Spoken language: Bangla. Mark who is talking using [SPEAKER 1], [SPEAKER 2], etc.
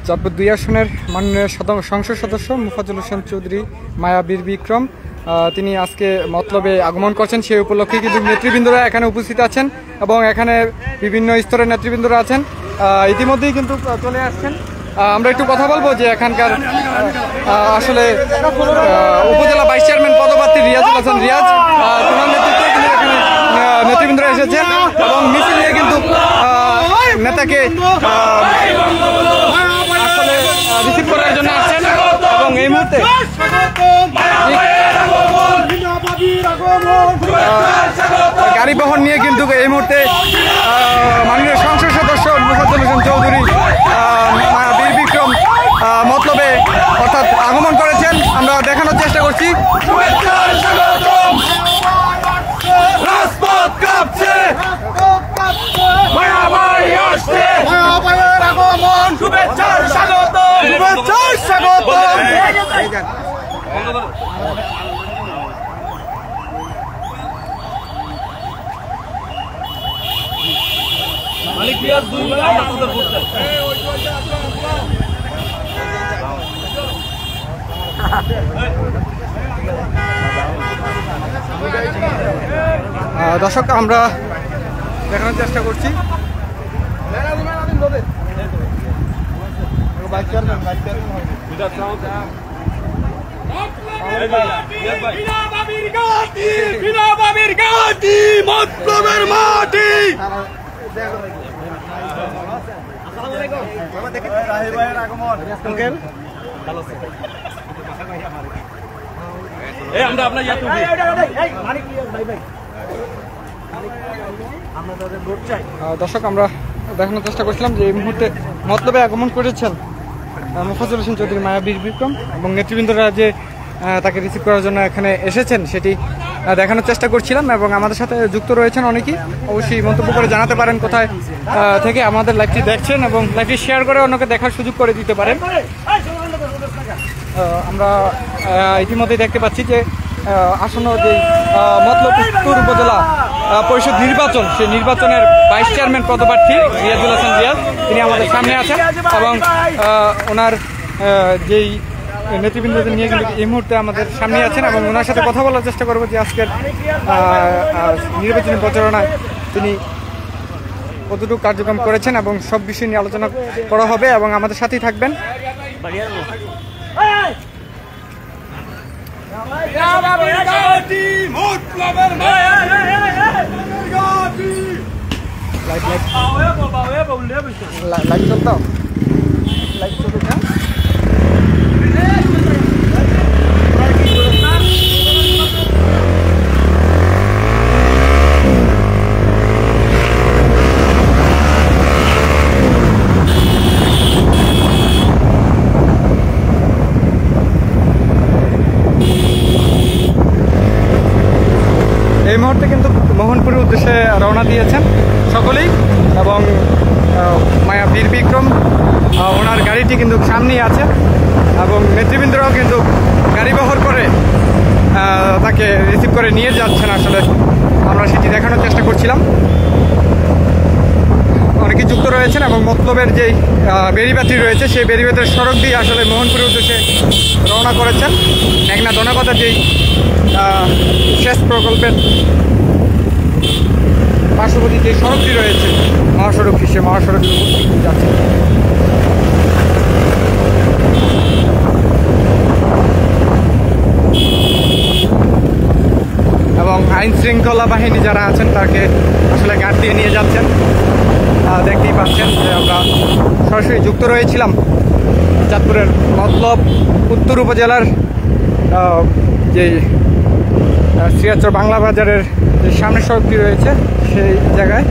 [SPEAKER 1] চাঁদপুর 2 আসনের মাননীয় সংসদ সদস্য মোফাজ্জল হোসেন চৌধুরী মায়া বীর বিক্রম তিনি আজকে মতলবে আগমন করছেন। সেই উপলক্ষে কিন্তু নেতৃবৃন্দরা এখানে উপস্থিত আছেন এবং এখানে বিভিন্ন স্তরের নেতৃবৃন্দরা আছেন, ইতিমধ্যেই কিন্তু চলে আসছেন। আমরা একটু কথা বলবো যে এখানকার আসলে উপজেলা ভাইস চেয়ারম্যান পদপ্রার্থী রিয়াজুল হাসান রিয়াজ, ওনার নেতৃত্বে কিন্তু এখানে নেতৃবৃন্দরা এসেছেন এবং মিছিল নিয়ে কিন্তু নেতাকে আসলে রিসিভ করার জন্য আসছেন এবং এই মুহূর্তে গাড়ি বহন নিয়ে কিন্তু এই মুহূর্তে মাননীয় সংসদ সদস্য মোফাজ্জল হোসেন চৌধুরী বীর বিক্রম মতলবে অর্থাৎ আগমন করেছেন। আমরা দেখানোর চেষ্টা করছি। দর্শক আমরা দেখানোর চেষ্টা করছি। দর্শক আমরা দেখানোর চেষ্টা করছিলাম যে এই মুহূর্তে মতলবে আগমন করেছেন মোফাজ্জল হোসেন চৌধুরী মায়া বীর বিক্রম এবং নেতৃবৃন্দরা যে তাকে রিসিভ করার জন্য এখানে এসেছেন সেটি দেখানোর চেষ্টা করছিলাম এবং আমাদের সাথে যুক্ত রয়েছেন অনেকেই। অবশ্যই মন্তব্য করে জানাতে পারেন কোথায় থেকে আমাদের লাইভটি দেখছেন এবং লাইভটি শেয়ার করে অন্যকে দেখার সুযোগ করে দিতে পারেন। আমরা ইতিমধ্যেই দেখতে পাচ্ছি যে আসন্ন যে মতলব উত্তর উপজেলা পরিষদ নির্বাচন, সেই নির্বাচনের ভাইস চেয়ারম্যান পদপ্রার্থী রিয়াজুল হাসান রিয়াজ তিনি আমাদের সামনে আছেন এবং ওনার যেই নেতৃবৃন্দদের নিয়ে কিন্তু এই মুহূর্তে আমাদের সামনে আছেন এবং ওনার সাথে কথা বলার চেষ্টা করবো যে আজকের নির্বাচনী প্রচারণায় তিনি কতটুকু কার্যক্রম করেছেন এবং সব বিষয় নিয়ে আলোচনা করা হবে এবং আমাদের সাথেই থাকবেন। লাইভ চলতো লাইভ চলতো এই মুহূর্তে কিন্তু মোহনপুরের উদ্দেশ্যে রওনা দিয়েছেন সকলেই এবং মায়া বীর বিক্রম ওনার গাড়িটি কিন্তু সামনেই আছে এবং নেতৃবৃন্দরাও কিন্তু গাড়ি বহর করে তাকে রিসিভ করে নিয়ে যাচ্ছেন। আসলে আমরা সেটি দেখানোর চেষ্টা করছিলাম। অনেকে যুক্ত রয়েছেন এবং মতলবের যেই বেড়িবাতি রয়েছে সেই বেড়িবাতির সড়ক দিয়ে আসলে মোহনপুরের উদ্দেশ্যে রওনা করেছেন। মেঘনা ধনাকতা যেই শেষ প্রকল্পের পার্শ্ববর্তী যে সড়কটি রয়েছে মহাসড়ক, সে মহাসড়ক যাচ্ছে এবং আইন শৃঙ্খলা বাহিনী যারা আছেন তাকে আসলে গার্ড দিয়ে নিয়ে যাচ্ছেন। দেখতেই পাচ্ছেন যে আমরা সরাসরি যুক্ত রয়েছিলাম চাঁদপুরের মতলব উত্তর উপজেলার যে শ্রীয়াচর বাংলা বাজারের যে সামনের সড়কটি রয়েছে সেই জায়গায়।